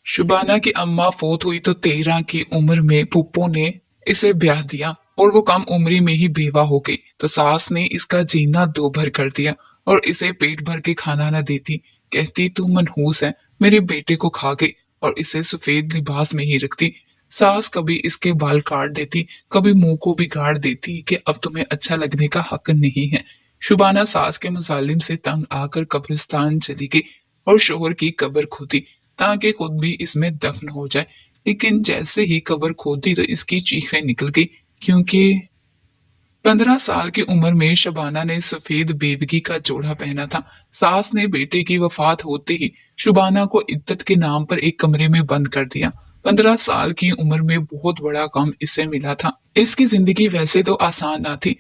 शुबाना की अम्मा फौत हुई तो 13 की उम्र में फूफो ने इसे ब्याह दिया और वो कम उम्री में ही बेवा हो गई तो सास ने इसका जीना दो भर कर दिया और इसे पेट भर के खाना न देती। कहती तू मनहूस है, मेरे बेटे को खा गई और इसे सफेद लिबास में ही रखती। सास कभी इसके बाल काट देती, कभी मुंह को बिगाड़ देती कि अब तुम्हें अच्छा लगने का हक नहीं है। शुबाना सास के मुजालिम से तंग आकर कब्रिस्तान चली गई और शोहर की कब्र खोदी ताकि खुद भी इसमें दफन हो जाए। लेकिन जैसे ही कब्र खोदी तो इसकी चीखें निकल गई, क्योंकि 15 साल की उम्र में शबाना ने सफेद बेबगी का जोड़ा पहना था। सास ने बेटे की वफात होते ही शुबाना को इद्दत के नाम पर एक कमरे में बंद कर दिया। 15 साल की उम्र में बहुत बड़ा गम इसे मिला था। इसकी जिंदगी वैसे तो आसान ना थी,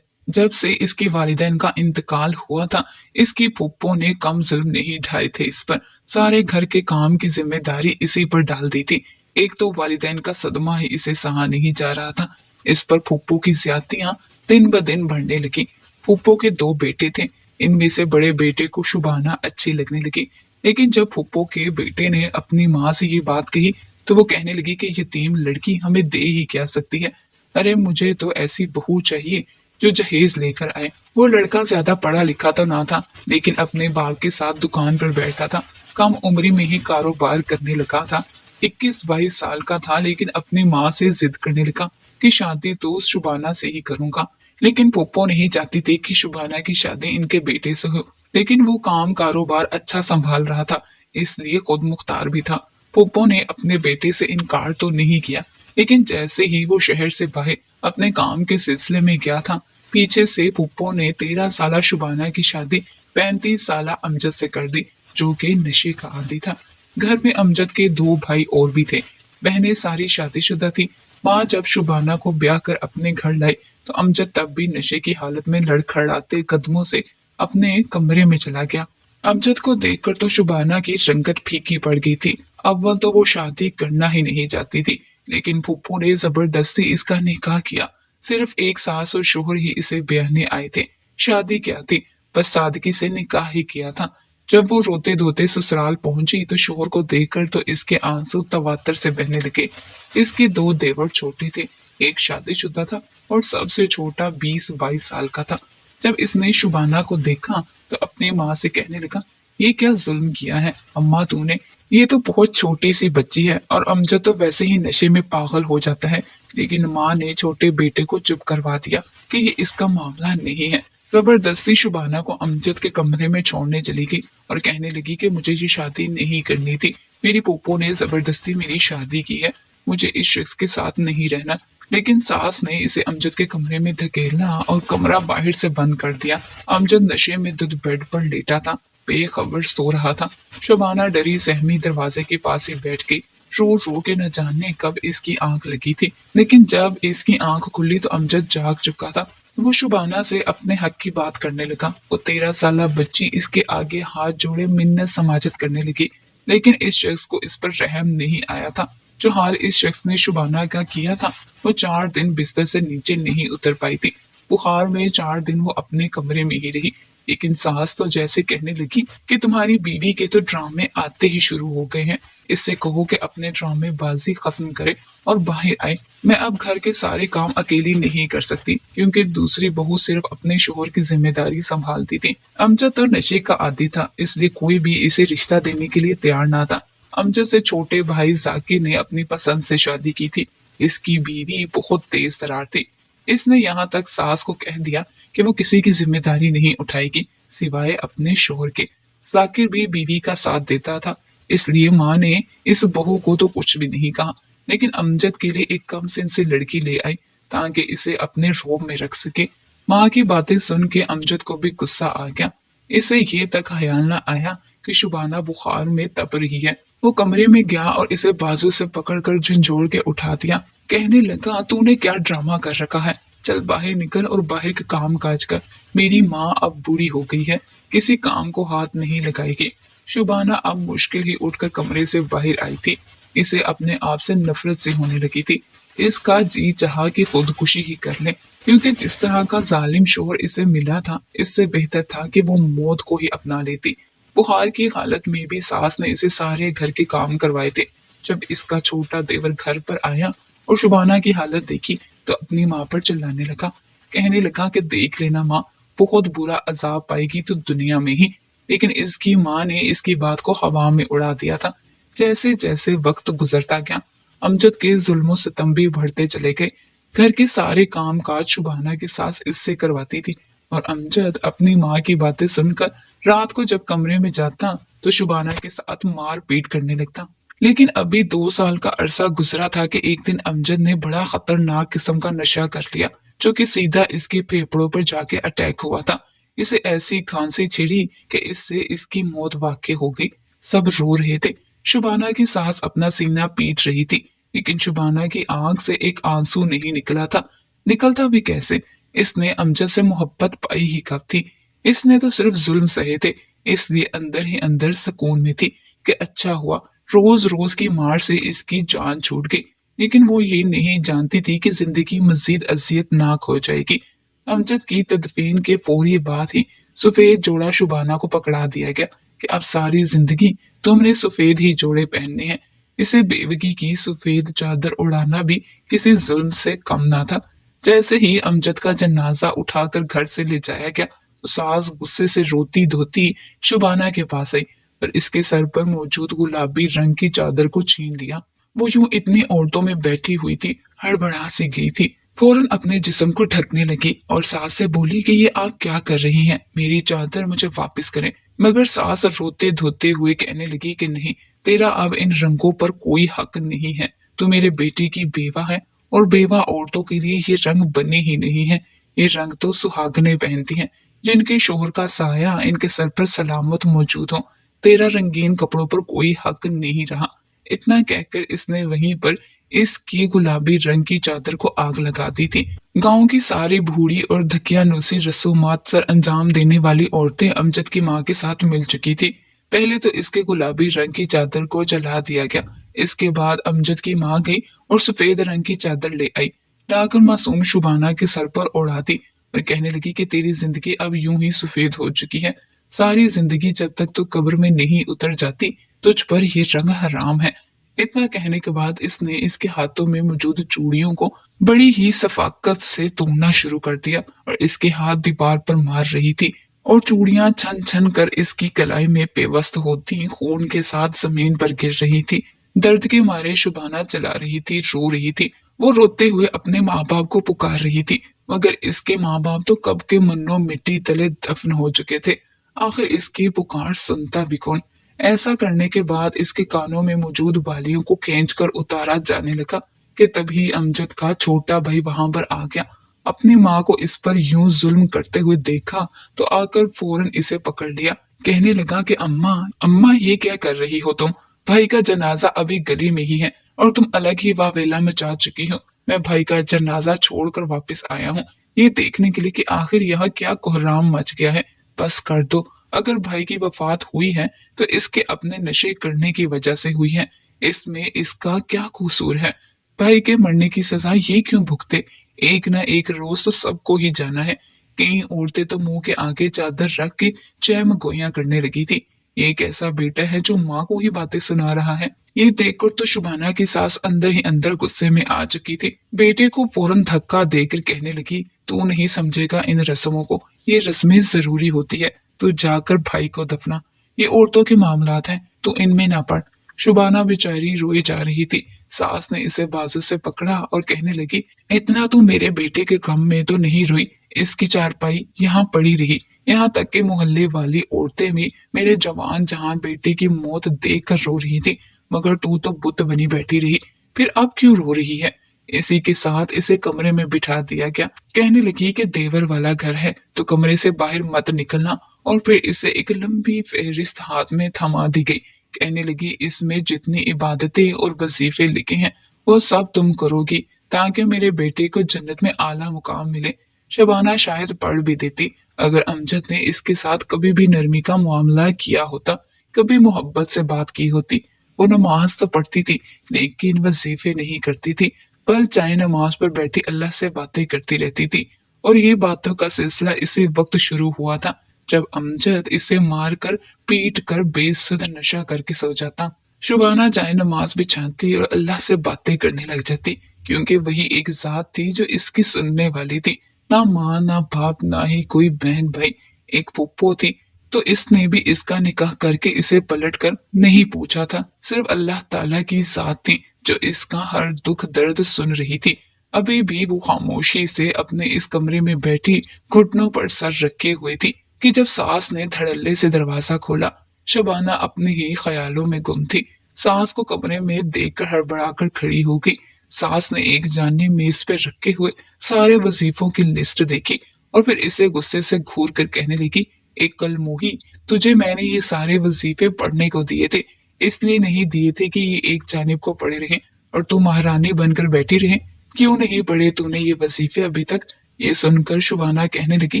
जब से इसके वालिदैन का इंतकाल हुआ था, इसकी फूफो ने कम जुल्म नहीं ढाए थे इस पर। सारे घर के काम की जिम्मेदारी इसी पर डाल दी थी। एक तो वालिदैन का सदमा ही इसे सहा नहीं जा रहा था, इस पर फूफो की ज्यादतियां दिन ब दिन बढ़ने लगी। फूफो के दो बेटे थे, इनमें से बड़े बेटे को शुबाना अच्छी लगने लगी। लेकिन जब फूफो के बेटे ने अपनी माँ से ये बात कही तो वो कहने लगी कि यतीम लड़की हमें दे ही क्या सकती है। अरे मुझे तो ऐसी बहू चाहिए जो जहेज लेकर आए। वो लड़का ज्यादा पढ़ा लिखा तो ना था, लेकिन अपने बाप के साथ दुकान पर बैठा था। कम उम्री में ही कारोबार करने लगा था। 21-22 साल का था, लेकिन अपनी माँ से जिद करने लगा कि शादी तो शुबाना से ही करूंगा। लेकिन पोपो नहीं चाहती थी कि शुबाना की शादी इनके बेटे से हो, लेकिन वो काम कारोबार अच्छा संभाल रहा था, इसलिए खुद मुख्तार भी था। पोपो ने अपने बेटे से इनकार तो नहीं किया, लेकिन जैसे ही वो शहर से बाहर अपने काम के सिलसिले में गया था, पीछे से पुप्पो ने 13 साला शुबाना की शादी 35 साला अमजद से कर दी, जो कि नशे का आदी था। घर में अमजद के दो भाई और भी थे, बहनें सारी शादीशुदा थी। माँ जब शुबाना को ब्याह कर अपने घर लाई तो अमजद तब भी नशे की हालत में लड़खड़ाते कदमों से अपने कमरे में चला गया। अमजद को देखकर तो शुबाना की रंगत फीकी पड़ गई थी। अव्वल तो वो शादी करना ही नहीं चाहती थी, लेकिन फूफो ने जबरदस्ती इसका निकाह किया। सिर्फ एक सास और शोहर ही इसे ब्याहने आए थे। शादी क्या थी, बस सादगी से निकाह ही किया था। जब वो रोते धोते ससुराल पहुंची तो शोहर को देखकर तो इसके आंसू तवातर से बहने लगे। इसके दो देवर छोटे थे, एक शादीशुदा था और सबसे छोटा 20-22 साल का था। जब इसने शुबाना को देखा तो अपनी माँ से कहने लगा, ये क्या जुल्म किया है अम्मा तूने। ये तो बहुत छोटी सी बच्ची है और अमजद तो वैसे ही नशे में पागल हो जाता है। लेकिन माँ ने छोटे बेटे को चुप करवा दिया कि ये इसका मामला नहीं है। जबरदस्ती शुबाना को अमजद के कमरे में छोड़ने चली गई और कहने लगी कि मुझे ये शादी नहीं करनी थी। मेरी पोपो ने जबरदस्ती मेरी शादी की है, मुझे इस शख्स के साथ नहीं रहना। लेकिन सास ने इसे अमजद के कमरे में धकेला और कमरा बाहर से बंद कर दिया। अमजद नशे में दुध बेड पर लेटा था, बेखबर सो रहा था। शबाना डरी सहमी दरवाजे के पास ही बैठ गई। रो रो के न जाने कब इसकी आंख लगी थी, लेकिन जब इसकी आंख खुली तो अमजद जाग चुका था। वो शुबाना से अपने हक की बात करने लगा। वो 13 साला बच्ची इसके आगे हाथ जोड़े मिन्नत समाजत करने लगी, लेकिन इस शख्स को इस पर रहम नहीं आया था। जो हाल इस शख्स ने शुबाना का किया था, वो 4 दिन बिस्तर से नीचे नहीं उतर पाई थी। बुखार में 4 दिन वो अपने कमरे में ही रही। लेकिन सास तो जैसे कहने लगी कि तुम्हारी बीवी के तो ड्रामे आते ही शुरू हो गए हैं, इससे कहो कि अपने ड्रामे बाजी खत्म करे और बाहर आए। मैं अब घर के सारे काम अकेली नहीं कर सकती, क्योंकि दूसरी बहू सिर्फ अपने शोहर की जिम्मेदारी संभालती थी। अमजद तो नशे का आदी था, इसलिए कोई भी इसे रिश्ता देने के लिए तैयार ना था। अमजद से छोटे भाई जाकिर ने अपनी पसंद से शादी की थी। इसकी बीवी बहुत तेज तरार थी। इसने यहाँ तक सास को कह दिया कि वो किसी की जिम्मेदारी नहीं उठाएगी सिवाय अपने शोहर के। जाकिर भी बीवी का साथ देता था, इसलिए माँ ने इस बहू को तो कुछ भी नहीं कहा, लेकिन अमजद के लिए एक कम सिन से लड़की ले आई ताकि इसे अपने रोब में रख सके। माँ की बातें सुन के अमजद को भी गुस्सा आ गया। इसे ये तक ख्याल न आया कि शुबाना बुखार में तप रही है। वो कमरे में गया और इसे बाजू से पकड़कर झंझोड़ के उठा दिया। कहने लगा, तूने क्या ड्रामा कर रखा है, चल बाहर निकल और बाहर का काम काज कर। मेरी माँ अब बूढ़ी हो गई है, किसी काम को हाथ नहीं लगाएगी। शुबाना अब मुश्किल ही उठकर कमरे से बाहर आई थी। इसे अपने आप से नफरत से होने लगी थी। इसका जी चाहा कि खुदकुशी ही कर ले, क्योंकि जिस तरह का जालिम शोहर इसे मिला था, इससे बेहतर था कि वो मौत को ही अपना लेती। बुखार की हालत में भी सास ने इसे सारे घर के काम करवाए थे। जब इसका छोटा देवर घर पर आया और शुबाना की हालत देखी तो अपनी माँ पर चिल्लाने लगा, कहने लगा कि देख लेना माँ, बहुत बुरा अजाब पाएगी तो दुनिया में ही। लेकिन इसकी माँ ने इसकी बात को हवा में उड़ा दिया था। जैसे जैसे वक्त गुजरता गया, अमजद के जुल्म सितम भी बढ़ते चले गए। घर के सारे काम काज शुबाना की सास इससे करवाती थी और अमजद अपनी माँ की बातें सुनकर रात को जब कमरे में जाता तो शुबाना के साथ मार पीट करने लगता। लेकिन अभी 2 साल का अरसा गुजरा था कि एक दिन अमजद ने बड़ा खतरनाक किस्म का नशा कर लिया, जो कि सीधा इसके फेफड़ों पर जाके अटैक हुआ था। इसे ऐसी खांसी छिड़ी कि इससे इसकी मौत वाकई हो गई। सब रो रहे थे। शुबाना की सास अपना सीना पीट रही थी, लेकिन शुबाना की आंख से एक आंसू नहीं निकला था। निकलता भी कैसे, इसने अमजद से मोहब्बत पाई ही कब थी। इसने तो सिर्फ जुल्म सहे थे, इसलिए अंदर ही अंदर सुकून में थी कि अच्छा हुआ रोज रोज की मार से इसकी जान छूट गई। लेकिन वो ये नहीं जानती थी कि जिंदगी मजीद अजियतनाक हो जाएगी। अमजद की तदफीन के फौरी बाद ही सफेद जोड़ा शुबाना को पकड़ा दिया गया कि अब सारी जिंदगी तुमने सफेद ही जोड़े पहनने हैं। इसे बेवगी की सफेद चादर उड़ाना भी किसी जुल्म से कम ना था। जैसे ही अमजद का जनाजा उठाकर घर से ले जाया गया तो सास गुस्से से रोती धोती शुबाना के पास आई और इसके सर पर मौजूद गुलाबी रंग की चादर को छीन लिया। वो यूं इतनी औरतों में बैठी हुई थी, हड़बड़ा सी गई थी। फौरन अपने जिस्म को ढकने लगी और सास से बोली कि ये आप क्या कर रही हैं, मेरी चादर मुझे वापस करें। मगर सास रोते धोते हुए कहने लगी कि नहीं, तेरा अब इन रंगों पर कोई हक नहीं है। तू मेरे बेटे की बेवा है और बेवा औरतों के लिए ये रंग बने ही नहीं है। ये रंग तो सुहागनें पहनती हैं, जिनके शोहर का साया इनके सर पर सलामत मौजूद हो। तेरा रंगीन कपड़ों पर कोई हक नहीं रहा। इतना कहकर इसने वहीं पर इसकी गुलाबी रंग की चादर को आग लगा दी थी। गांव की सारी बूढ़ी और धकियानुसी रसूमात सर अंजाम देने वाली औरतें अमजद की माँ के साथ मिल चुकी थी। पहले तो इसके गुलाबी रंग की चादर को जला दिया गया। इसके बाद अमजद की माँ गई और सफेद रंग की चादर ले आई, लाकर मासूम शुबाना के सर पर ओढ़ा दी और कहने लगी कि तेरी जिंदगी अब यूं ही सफेद हो चुकी है। सारी जिंदगी जब तक तो कब्र में नहीं उतर जाती, तुझ पर ये रंग हराम है। इतना कहने के बाद इसने इसके हाथों में मौजूद चूड़ियों को बड़ी ही सफाकत से तोड़ना शुरू कर दिया और इसके हाथ दीवार पर मार रही थी और चूड़ियां छन छन कर इसकी कलाई में पेवस्त होती खून के साथ जमीन पर गिर रही थी। दर्द के मारे शुबाना चला रही थी, रो रही थी। वो रोते हुए अपने माँ बाप को पुकार रही थी, मगर इसके माँ बाप तो कब के मन्नो मिट्टी तले दफन हो चुके थे। आखिर इसकी पुकार सुनता भी कौन। ऐसा करने के बाद इसके कानों में मौजूद बालियों को खींचकर उतारा जाने लगा कि तभी अमजद का छोटा भाई वहां पर आ गया। अपनी माँ को इस पर यूं जुल्म करते हुए देखा तो आकर फौरन इसे पकड़ लिया। कहने लगा कि अम्मा अम्मा ये क्या कर रही हो तुम? भाई का जनाजा अभी गली में ही है और तुम अलग ही वावेला मचा चुकी हो। मैं भाई का जनाजा छोड़कर वापस आया हूँ ये देखने के लिए कि आखिर यहाँ क्या कोहराम मच गया है। बस कर दो। अगर भाई की वफात हुई है तो इसके अपने नशे करने की वजह से हुई है। इसमें इसका क्या कसूर है? भाई के मरने की सजा ये क्यों भुगते? एक ना एक रोज तो सबको ही जाना है। कई औरतें तो मुंह के आगे चादर रख के चैम गोइयां करने लगी थी। एक ऐसा बेटा है जो माँ को ही बातें सुना रहा है। ये देखकर तो शुबाना की सास अंदर ही अंदर गुस्से में आ चुकी थी। बेटे को फौरन धक्का देकर कहने लगी, तू नहीं समझेगा इन रस्मों को, ये रस्में जरूरी होती है। तू जाकर भाई को दफना। ये औरतों के मामलात हैं, तू इनमें ना पड़। शुबाना बेचारी रोए जा रही थी। सास ने इसे बाजू से पकड़ा और कहने लगी, इतना तू मेरे बेटे के गम में तो नहीं रोई। इसकी चारपाई यहाँ पड़ी रही, यहाँ तक के मोहल्ले वाली औरतें भी मेरे जवान जहां बेटे की मौत देख कर रो रही थी, मगर तू तो बुत बनी बैठी रही। फिर अब क्यों रो रही है? इसी के साथ इसे कमरे में बिठा दिया गया। कहने लगी कि देवर वाला घर है तो कमरे से बाहर मत निकलना और फिर इसे एक लंबी फेहरिस्त हाथ में थमा दी गई। कहने लगी, इसमें जितनी इबादतें और वजीफे लिखे हैं वो सब तुम करोगी ताकि मेरे बेटे को जन्नत में आला मुकाम मिले। शबाना शायद पढ़ भी देती अगर अमजद ने इसके साथ कभी भी नरमी का मामला किया होता, कभी मोहब्बत से बात की होती। वो नमाज तो पढ़ती थी लेकिन वजीफे नहीं करती थी, बस चाहे नमाज पर बैठी अल्लाह से बातें करती रहती थी। और ये बातों का सिलसिला इसी वक्त शुरू हुआ था जब अमजद इसे मारकर पीट कर बेसुध नशा करके सो जाता। शुबाना जाए नमाज बिछाती और अल्लाह से बातें करने लग जाती, क्योंकि वही एक जात थी जो इसकी सुनने वाली थी। ना माँ ना बाप ना ही कोई बहन भाई, एक पुप्पो थी। तो इसने भी इसका निकाह करके इसे पलट कर नहीं पूछा था। सिर्फ अल्लाह ताला की जात थी जो इसका हर दुख दर्द सुन रही थी। अभी भी वो खामोशी से अपने इस कमरे में बैठी घुटनों पर सर रखे हुए थी कि जब सास ने धड़ल्ले से दरवाजा खोला। शबाना अपने ही ख्यालों में गुम थी। सास को कमरे में देखकर हड़बड़ाकर खड़ी हो गई। सास ने एक जानी मेज पर रखे हुए सारे वजीफों की लिस्ट देखी और फिर इसे गुस्से से घूर कर कहने लगी, एक कल मोही, तुझे मैंने ये सारे वजीफे पढ़ने को दिए थे, इसलिए नहीं दिए थे कि ये एक जानिब को पढ़े रहे और तू महारानी बनकर बैठी रहे। क्यों नहीं पढ़े तूने ये वजीफे अभी तक? ये सुनकर शुबाना कहने लगी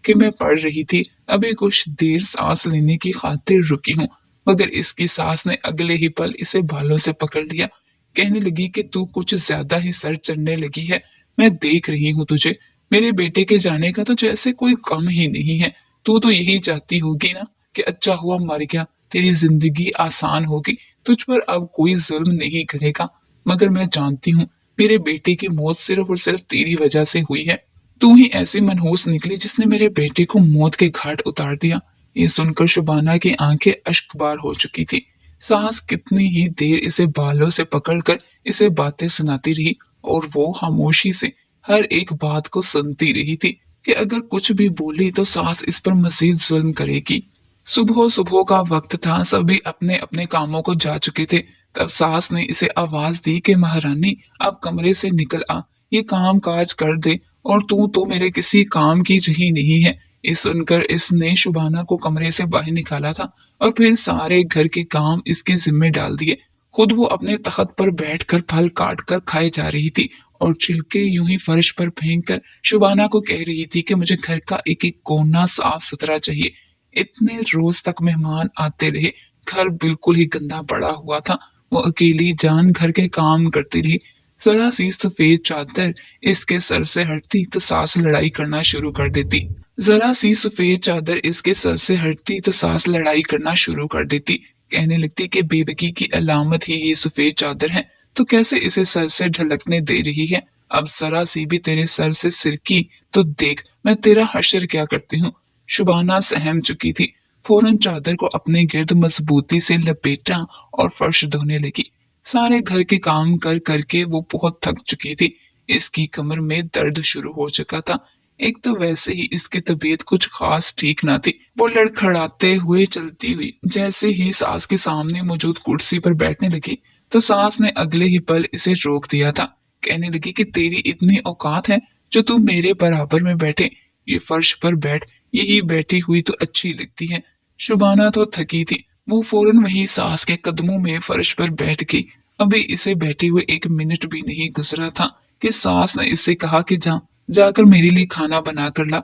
कि मैं पढ़ रही थी, अभी कुछ देर सांस लेने की खातिर रुकी हूँ। मगर इसकी सास ने अगले ही पल इसे बालों से पकड़ लिया। कहने लगी कि तू कुछ ज्यादा ही सर चढ़ने लगी है। मैं देख रही हूँ तुझे, मेरे बेटे के जाने का तो जैसे कोई कम ही नहीं है। तू तो यही चाहती होगी ना कि अच्छा हुआ मर गया, तेरी जिंदगी आसान होगी, तुझ पर अब कोई जुल्म नहीं करेगा। मगर मैं जानती हूँ मेरे बेटे की मौत सिर्फ और सिर्फ तेरी वजह से हुई है। तू ही ऐसी मनहूस निकली जिसने मेरे बेटे को मौत के घाट उतार दिया। ये सुनकर शुबाना की आंखें अश्कबार हो चुकी थी। सास कितनी ही देर इसे बालों से पकड़कर इसे बातें सुनाती रही और वो खामोशी से हर एक बात को सुनती रही थी कि अगर कुछ भी बोली तो सास इस पर मजीद जुल्म करेगी। सुबह सुबह का वक्त था, सभी अपने अपने कामों को जा चुके थे। तब सास ने इसे आवाज दी कि महारानी अब कमरे से निकल आ, ये काम काज कर दे, और तू तो मेरे किसी काम की रही नहीं है। ये सुनकर इसने शुबाना को कमरे से बाहर निकाला था और फिर सारे घर के काम इसके जिम्मे डाल दिए। खुद वो अपने तख्त पर बैठकर फल काट कर खाए जा रही थी और छिलके यूं ही फर्श पर फेंक कर शुबाना को कह रही थी कि मुझे घर का एक एक कोना साफ सुथरा चाहिए। इतने रोज तक मेहमान आते रहे, घर बिल्कुल ही गंदा पड़ा हुआ था। वो अकेली जान घर के काम करती रही। जरा सी सफेद चादर इसके सर से हटती तो सास लड़ाई करना शुरू कर देती। जरा सी सफेद चादर इसके सर से हटती तो सास लड़ाई करना शुरू कर देती। कहने लगती कि बेबकी की अलामत ही ये सफेद चादर है, तो कैसे इसे सर से ढलकने दे रही है? अब जरा सी भी तेरे सर से सिरकी तो देख मैं तेरा हश्र क्या करती हूँ। शुबाना सहम चुकी थी। फौरन चादर को अपने गिर्द मजबूती से लपेटा और फर्श धोने लगी। सारे घर के काम कर करके वो बहुत थक चुकी थी। इसकी कमर में दर्द शुरू हो चुका था। एक तो वैसे ही इसकी तबीयत कुछ खास ठीक ना थी। वो लड़खड़ाते हुए चलती हुई जैसे ही सास के सामने मौजूद कुर्सी पर बैठने लगी तो सास ने अगले ही पल इसे रोक दिया था। कहने लगी कि तेरी इतनी औकात है जो तू मेरे बराबर में बैठे, ये फर्श पर बैठ, यही बैठी हुई तो अच्छी लगती है। शुबाना तो थकी थी, वो फौरन वही सास के कदमों में फर्श पर बैठ गई। अभी इसे बैठे हुए एक मिनट भी नहीं गुजरा था कि सास ने इससे कहा कि जाकर मेरे लिए खाना बना कर ला।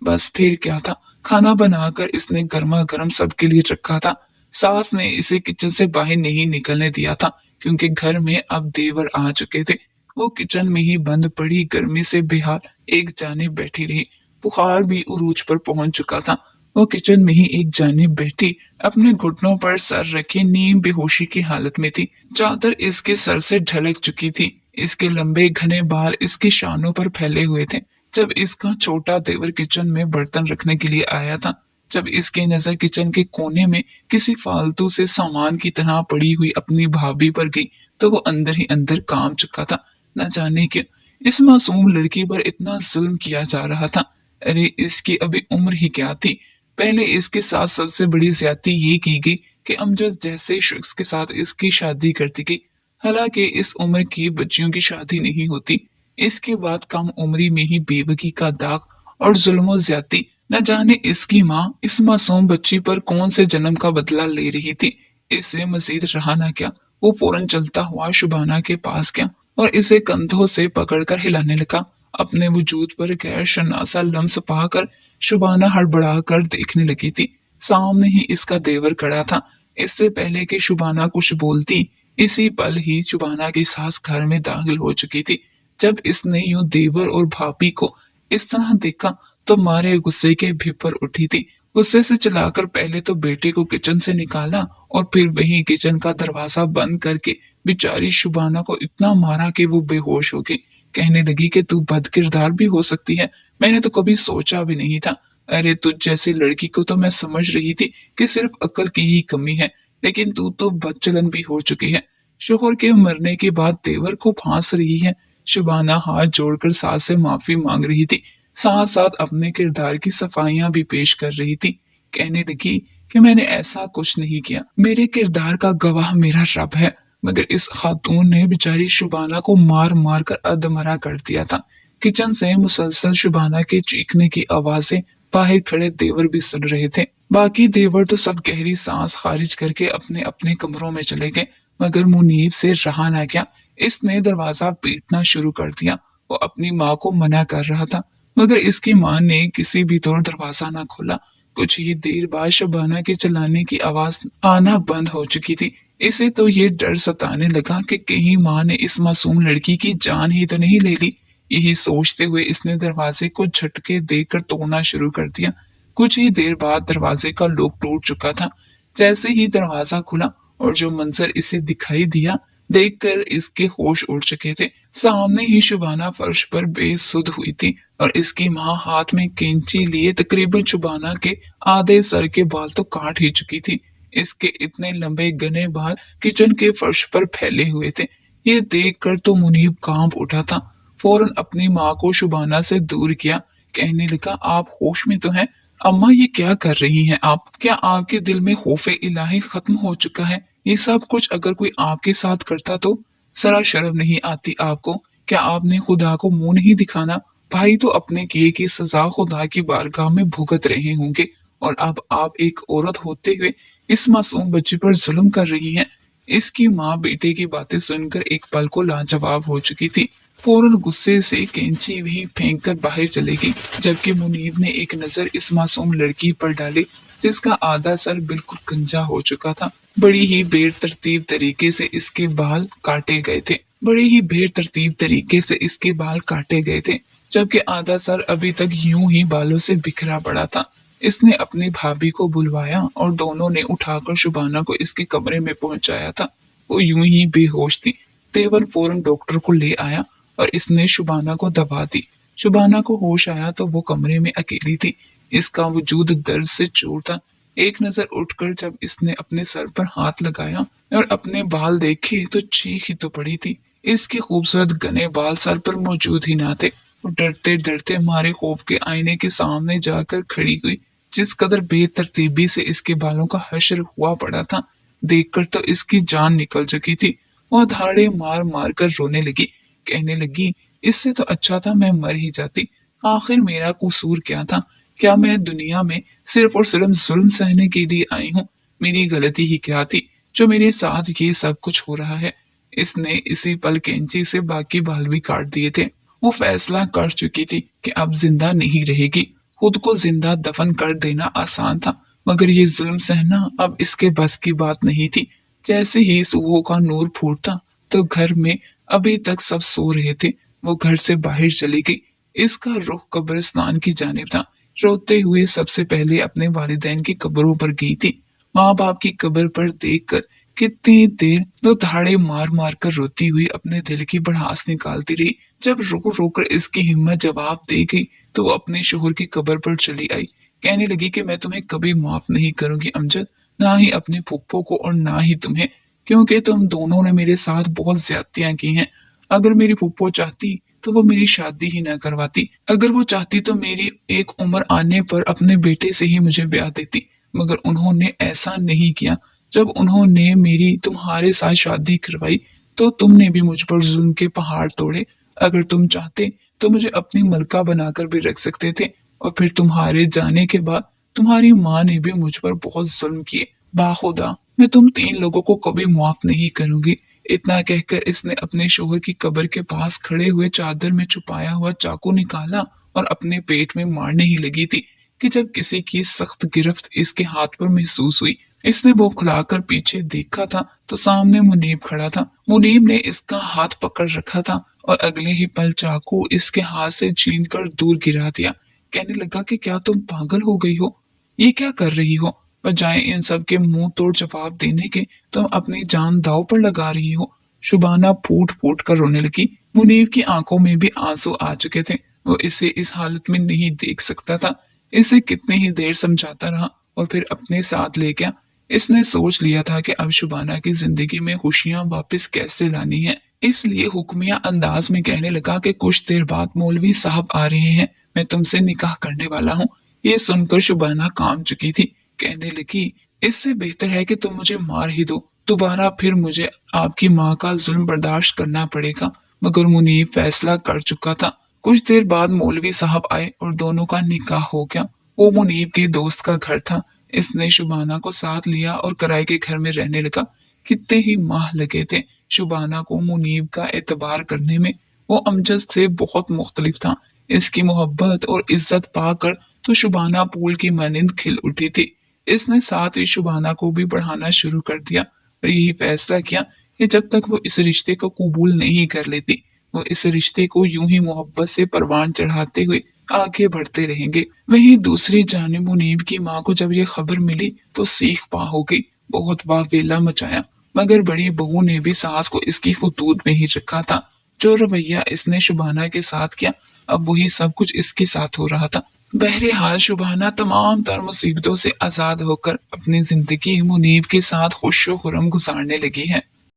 बस फिर क्या था, खाना बनाकर इसने गर्मा गर्म सबके लिए रखा था। सास ने इसे किचन से बाहर नहीं निकलने दिया था क्योंकि घर में अब देवर आ चुके थे। वो किचन में ही बंद पड़ी गर्मी से बेहाल एक जानिब बैठी रही। बुखार भी उरूज पर पहुंच चुका था। वो किचन में ही एक जानिब बैठी अपने घुटनों पर सर रखे नीम बेहोशी की हालत में थी। चादर इसके सर से ढलक चुकी थी। इसके लंबे घने बाल इसके शानों पर फैले हुए थे। जब इसका छोटा देवर किचन में बर्तन रखने के लिए आया था, जब इसकी नजर किचन के कोने में किसी फालतू से सामान की तरह पड़ी हुई अपनी भाभी पर गई तो वो अंदर ही अंदर काम चुका था। न जाने क्यों इस मासूम लड़की पर इतना जुल्म किया जा रहा था। अरे इसकी अभी उम्र ही क्या थी। पहले इसके साथ सबसे बड़ी ज्यादती ये की गई कि अमजद जैसे शख्स के साथ इसकी शादी कर दी गई। हालांकि इस उम्र की बच्चियों की शादी नहीं होती। इसके बाद कम उम्री में ही बेबकी का दाग और जुल्म ज्यादती। न जाने इसकी माँ इस मासूम बच्ची पर कौन से जन्म का बदला ले रही थी। इससे मजीद रहा ना क्या, वो फौरन चलता हुआ शुबाना के पास गया और इसे कंधों से पकड़कर हिलाने लगा। अपने वजूद पर गैर शनासा लम्स पाकर शुबाना हड़बड़ा कर देखने लगी थी। सामने ही इसका देवर खड़ा था। इससे पहले कि शुबाना कुछ बोलती, इसी पल ही शुबाना की सास घर में दाखिल हो चुकी थी। जब इसने यूं देवर और भाभी को इस तरह देखा तो मारे गुस्से के भिपर उठी थी गुस्से से चिल्लाकर पहले तो बेटे को किचन से निकाला और फिर वही किचन का दरवाजा बंद करके बेचारी शुबाना को इतना मारा कि वो बेहोश हो गई। कहने लगी कि तू बद किरदार भी हो सकती है, मैंने तो कभी सोचा भी नहीं था। अरे तुझ जैसी लड़की को तो मैं समझ रही थी कि सिर्फ अक्ल की ही कमी है, लेकिन तू तो बदचलन भी हो चुकी है। शोहर के मरने के बाद देवर को फांस रही है। शुबाना हाथ जोड़कर सास से माफी मांग रही थी, साथ साथ अपने किरदार की सफाइयां भी पेश कर रही थी। कहने लगी कि मैंने ऐसा कुछ नहीं किया, मेरे किरदार का गवाह मेरा रब है। मगर इस खातून ने बेचारी शुबाना को मार मार कर अधमरा कर दिया था। किचन से मुसलसल शुबाना के चीखने की आवाजें बाहर खड़े देवर भी सुन रहे थे। बाकी देवर तो सब गहरी सांस खारिज करके अपने अपने कमरों में चले गए, मगर मुनीब से रहा ना गया। इसने दरवाजा पीटना शुरू कर दिया। वो अपनी माँ को मना कर रहा था, मगर इसकी माँ ने किसी भी तौर दरवाजा ना खोला। कुछ ही देर बाद शबाना के चलाने की आवाज आना बंद हो चुकी थी। इसे तो ये डर सताने लगा कि कहीं माँ ने इस मासूम लड़की की जान ही तो नहीं ले ली। यही सोचते हुए इसने दरवाजे को झटके देकर तोड़ना शुरू कर दिया। कुछ ही देर बाद दरवाजे का लॉक टूट चुका था। जैसे ही दरवाजा खुला और जो मंजर इसे दिखाई दिया, देखकर इसके होश उड़ चुके थे। सामने ही शुबाना फर्श पर बेसुध हुई थी और इसकी माँ हाथ में कैंची लिए तकरीबन शुबाना के आधे सर के बाल तो काट ही चुकी थी। इसके इतने लंबे घने बाल किचन के फर्श पर फैले हुए थे। ये देखकर तो मुनीब कांप उठा था। फौरन अपनी माँ को शुबाना से दूर किया। कहने लगा, आप होश में तो हैं? अम्मा ये क्या कर रही हैं आप? क्या आपके दिल में खौफे इलाही खत्म हो चुका है? ये सब कुछ अगर कोई आपके साथ करता तो? जरा शर्म नहीं आती आपको? क्या आपने खुदा को मुंह नहीं दिखाना? भाई तो अपने किए की सजा खुदा की बारगाह में भुगत रहे होंगे, और अब आप एक औरत होते हुए इस मासूम बच्ची पर जुल्म कर रही हैं। इसकी माँ बेटे की बातें सुनकर एक पल को लाजवाब हो चुकी थी। फौरन गुस्से से कैंची वहीं फेंक कर बाहर चली गई, जबकि मुनीब ने एक नजर इस मासूम लड़की पर डाली जिसका आधा सर बिल्कुल गंजा हो चुका था। बड़ी ही बेतरतीब तरीके से इसके बाल काटे गए थे। बड़े ही बेतरतीब तरीके से इसके बाल काटे गए थे, जबकि आधा सर अभी तक यूं ही बालों से बिखरा पड़ा था। इसने अपनी भाभी को बुलवाया और दोनों ने उठाकर शुबाना को इसके कमरे में पहुंचाया था। वो यूं ही बेहोश थी। तेवर फौरन डॉक्टर को ले आया और इसने शुबाना को दबा दी। शुबाना को होश आया तो वो कमरे में अकेली थी। इसका वजूद दर्द से चूर था। एक नजर उठकर जब इसने अपने सर पर हाथ लगाया और अपने बाल देखे तो चीख ही तो पड़ी थी। इसके खूबसूरत घने बाल सर पर मौजूद ही ना थे। वो डरते डरते मारे खौफ के आईने के सामने जाकर खड़ी हुई। जिस कदर बेतरतीबी से इसके बालों का हश्र हुआ पड़ा था, देखकर तो इसकी जान निकल चुकी थी। वह धाड़े मार मार कर रोने लगी। कहने लगी, इससे तो अच्छा था मैं मर ही जाती। आखिर मेरा कसूर क्या था? क्या मैं दुनिया में सिर्फ और सिर्फ जुल्म सहने के लिए आई हूँ? मेरी गलती ही क्या थी जो मेरे साथ ये सब कुछ हो रहा है? इसने इसी पल कैंची से बाकी बाल भी काट दिए थे। वो फैसला कर चुकी थी कि अब जिंदा नहीं रहेगी। खुद को जिंदा दफन कर देना आसान था, मगर ये जुल्म सहना अब इसके बस की बात नहीं थी। जैसे ही सुबह का नूर फूटता तो घर में अभी तक सब सो रहे थे। वो घर से बाहर चली गई। इसका रुख कब्रिस्तान की जानिब था। रोते हुए सबसे पहले अपने वालिदैन की कब्रों पर गई थी। माँ बाप की कब्र पर देखकर कितनी देर दो धाड़े मार मार कर रोती हुई अपने दिल की भड़ास निकालती रही। जब रो रो कर इसकी हिम्मत जवाब दे गई तो वो अपने शोहर की कब्र पर चली आई। कहने लगी कि मैं तुम्हें कभी माफ नहीं करूंगी अमजद, ना ही अपने फुप्पो को और ना ही तुम्हें, क्योंकि तुम दोनों ने मेरे साथ बहुत ज्यादतियां की हैं। अगर मेरी फुप्पो चाहती तो वो मेरी शादी ही ना करवाती। अगर वो चाहती तो मेरी एक उम्र आने पर अपने बेटे से ही मुझे ब्याह देती, मगर उन्होंने ऐसा नहीं किया। जब उन्होंने मेरी तुम्हारे साथ शादी करवाई तो तुमने भी मुझ पर जुल्म के पहाड़ तोड़े। अगर तुम चाहते तो मुझे अपनी मलका बनाकर भी रख सकते थे, और फिर तुम्हारे जाने के बाद तुम्हारी माँ ने भी मुझ पर बहुत जुल्म किए। बाखुदा मैं तुम तीन लोगों को कभी माफ नहीं करूंगी। इतना कहकर इसने अपने शोहर की कब्र के पास खड़े हुए चादर में छुपाया हुआ चाकू निकाला और अपने पेट में मारने ही लगी थी कि जब किसी की सख्त गिरफ्त इसके हाथ पर महसूस हुई। इसने वो खुलाकर पीछे देखा था तो सामने मुनीब खड़ा था। मुनीब ने इसका हाथ पकड़ रखा था और अगले ही पल चाकू इसके हाथ से छीन कर दूर गिरा दिया। कहने लगा कि क्या तुम पागल हो गई हो? ये क्या कर रही हो? बजाय इन सब के मुंह तोड़ जवाब देने के तुम अपनी जान दांव पर लगा रही हो। शुबाना फूट फूट कर रोने लगी। मुनीब की आंखों में भी आंसू आ चुके थे। वो इसे इस हालत में नहीं देख सकता था। इसे कितनी ही देर समझाता रहा और फिर अपने साथ ले गया। इसने सोच लिया था कि अब शुबाना की जिंदगी में खुशियां वापस कैसे लानी है। इसलिए हुक्मिया अंदाज में कहने लगा कि कुछ देर बाद मौलवी साहब आ रहे हैं, मैं तुमसे निकाह करने वाला हूँ। ये सुनकर शुबाना काम चुकी थी। कहने लगी, इससे बेहतर है कि तुम मुझे मार ही दो, दोबारा फिर मुझे आपकी माँ का जुल्म बर्दाश्त करना पड़ेगा। मगर मुनीब फैसला कर चुका था। कुछ देर बाद मौलवी साहब आए और दोनों का निकाह हो गया। वो मुनीब के दोस्त का घर था। इसने शुबाना को साथ लिया और किराए के घर में रहने लगा। कितने ही माह लगे थे शुबाना को मुनीब का एतबार करने में। वो अमजद से बहुत मुख्तलिफ था। इसकी मोहब्बत और इज्जत पाकर तो शुबाना फूल की मानिंद खिल उठी थी। इसने साथ ही शुबाना को भी बढ़ाना शुरू कर दिया और यही फैसला किया कि जब तक वो इस रिश्ते को कबूल नहीं कर लेती, वो इस रिश्ते को यूं ही मोहब्बत से परवान चढ़ाते हुए आगे बढ़ते रहेंगे। वहीं दूसरी जानिब मुनीब की माँ को जब ये खबर मिली तो सीख पा हो गई। बहुत वावेला मचाया। मगर बड़ी बहू ने भी सास को इसकी हुदूद में ही रखा था। जो रवैया इसने शुबाना के साथ किया, अब वही सब कुछ इसके साथ हो रहा था। बहरहाल शुबाना तमाम तर मुसीबतों से आजाद होकर अपनी जिंदगी मुनीब के साथ खुश खुरम गुजारने लगी है।